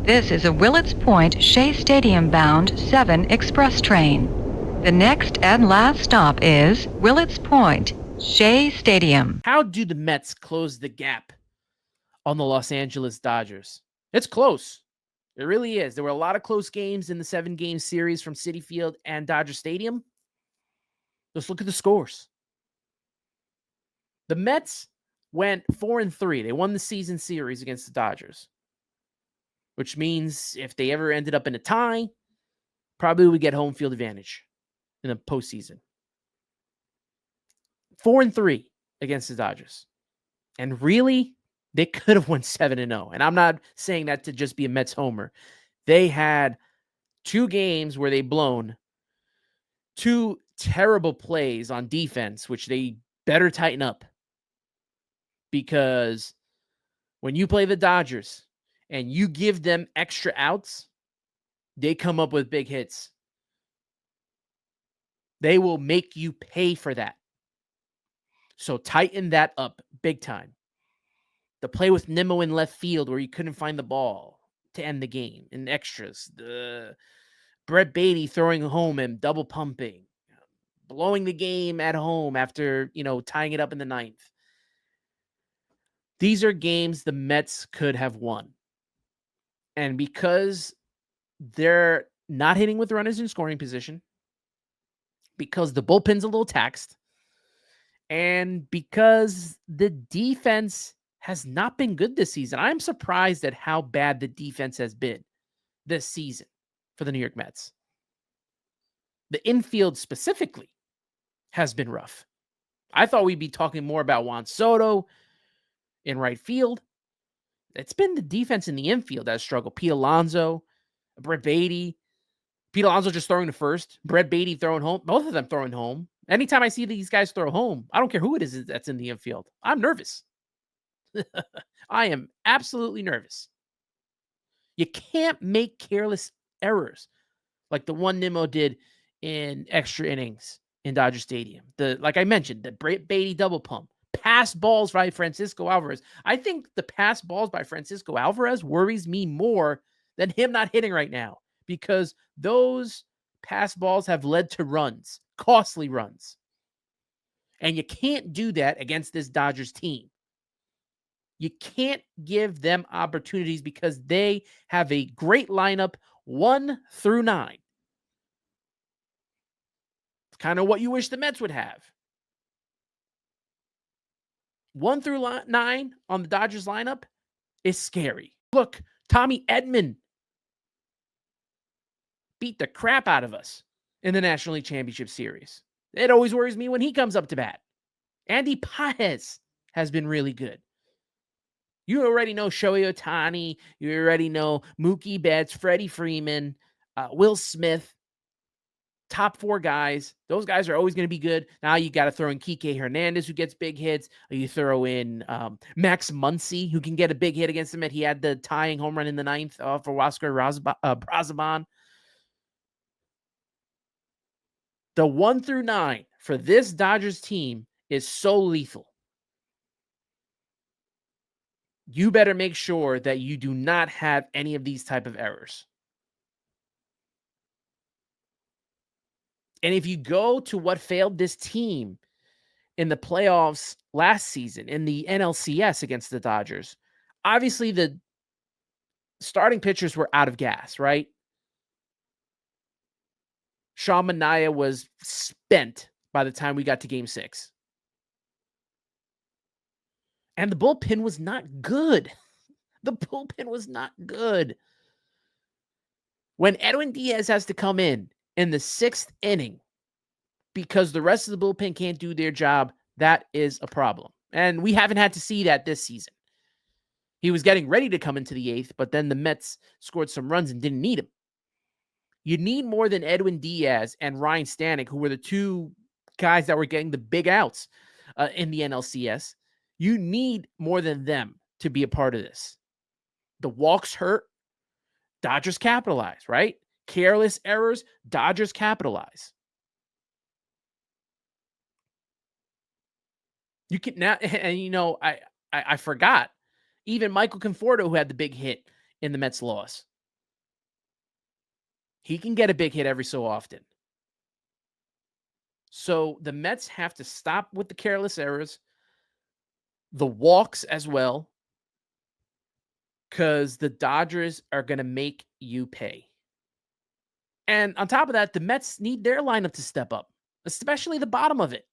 This is a Willets Point Shea Stadium bound 7 express train. The next and last stop is Willets Point, Shea Stadium. How do the Mets close the gap on the Los Angeles Dodgers? It's close. It really is. There were a lot of close games in the 7-game series from Citi Field and Dodger Stadium. Let's look at the scores. The Mets went 4-3. They won the season series against the Dodgers, which means if they ever ended up in a tie, probably would get home field advantage in the postseason. 4-3 against the Dodgers. And really, they could have won 7-0. And I'm not saying that to just be a Mets homer. They had 2 games where they blown 2 terrible plays on defense, which they better tighten up. Because when you play the Dodgers and you give them extra outs, they come up with big hits. They will make you pay for that. So tighten that up big time. The play with Nimmo in left field where you couldn't find the ball to end the game in extras. The Brett Beatty throwing home and double pumping. Blowing the game at home after, tying it up in the 9th. These are games the Mets could have won. And because they're not hitting with runners in scoring position, because the bullpen's a little taxed, and because the defense has not been good this season. I'm surprised at how bad the defense has been this season for the New York Mets. The infield specifically has been rough. I thought we'd be talking more about Juan Soto in right field. It's been the defense in the infield that has struggled. Pete Alonso, Brett Beatty. Pete Alonso just throwing to first. Brett Beatty throwing home. Both of them throwing home. Anytime I see these guys throw home, I don't care who it is that's in the infield. I'm nervous. I am absolutely nervous. You can't make careless errors like the one Nimmo did in extra innings in Dodger Stadium. Like I mentioned, the Brett Beatty double pump. Pass balls by Francisco Alvarez. I think the pass balls by Francisco Alvarez worries me more than him not hitting right now, because those pass balls have led to runs, costly runs. And you can't do that against this Dodgers team. You can't give them opportunities because they have a great lineup 1 through 9. It's kind of what you wish the Mets would have. 1 through 9 on the Dodgers lineup is scary. Look, Tommy Edman beat the crap out of us in the National League Championship Series. It always worries me when he comes up to bat. Andy Paez has been really good. You already know Shohei Ohtani. You already know Mookie Betts, Freddie Freeman, Will Smith. Top 4 guys. Those guys are always going to be good. Now you got to throw in Kike Hernandez, who gets big hits. You throw in Max Muncy, who can get a big hit against him. He had the tying home run in the 9th for Oscar Brazaban. The 1 through 9 for this Dodgers team is so lethal. You better make sure that you do not have any of these type of errors. And if you go to what failed this team in the playoffs last season in the NLCS against the Dodgers, obviously the starting pitchers were out of gas, right? Sean Manaea was spent by the time we got to Game 6. And the bullpen was not good. The bullpen was not good. When Edwin Diaz has to come in the 6th inning because the rest of the bullpen can't do their job, that is a problem. And we haven't had to see that this season. He was getting ready to come into the 8th, but then the Mets scored some runs and didn't need him. You need more than Edwin Diaz and Ryan Stanek, who were the 2 guys that were getting the big outs in the NLCS. You need more than them to be a part of this. The walks hurt. Dodgers capitalize, right? Careless errors. Dodgers capitalize. You can now, and I forgot. Even Michael Conforto, who had the big hit in the Mets loss, He can get a big hit every so often. So the Mets have to stop with the careless errors, the walks as well, because the Dodgers are going to make you pay. And on top of that, the Mets need their lineup to step up, especially the bottom of it.